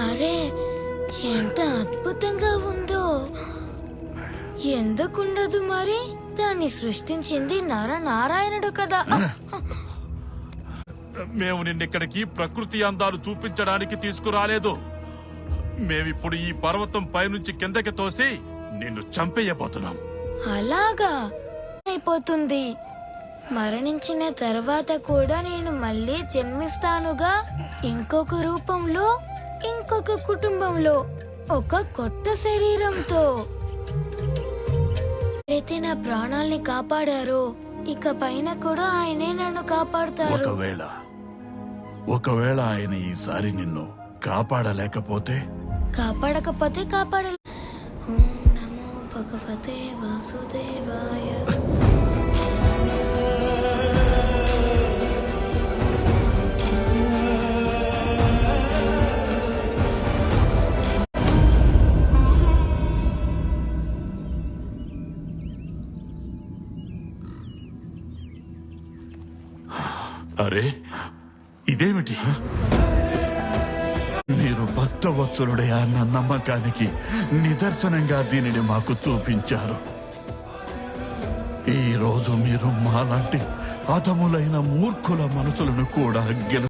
అరే ఎంత అద్భుతంగా ఉందో. ఎందుకుండదు మరి, దాన్ని సృష్టించింది నరనారాయణుడు కదా. మేము నిన్నిక్కడికి ప్రకృతి అందాలు చూపించడానికి తీసుకురాలేదు. మేమిప్పుడు ఈ పర్వతం పైనుంచి కిందకి తోసి నిన్ను చంపేయబోతున్నాం. అలాగా అయిపోతుంది. మరణించిన తర్వాత కూడా నేను మళ్ళీ జన్మిస్తానుగా, ఇంకొక రూపంలో, ఇంకొక కుటుంబంలో, ఒక కొత్త శరీరంతో. అయితే నా ప్రాణాల్ని కాపాడారో ఇక పైన కూడా ఆయనే నన్ను కాపాడుతారు. ఒకవేళ ఆయన ఈసారి నిన్ను కాపాడలేకపోతే కాపాడలే. ఓం నమో భగవతే వాసుదేవాయ. అరే ఇదేమిటి? మీరు భక్తవత్సలుడే అన్న నమ్మకానికి నిదర్శనంగా దీనిని మాకు చూపించారు. ఈ రోజు మీరు మాలాంటి అధములైన మూర్ఖుల మనసులను కూడా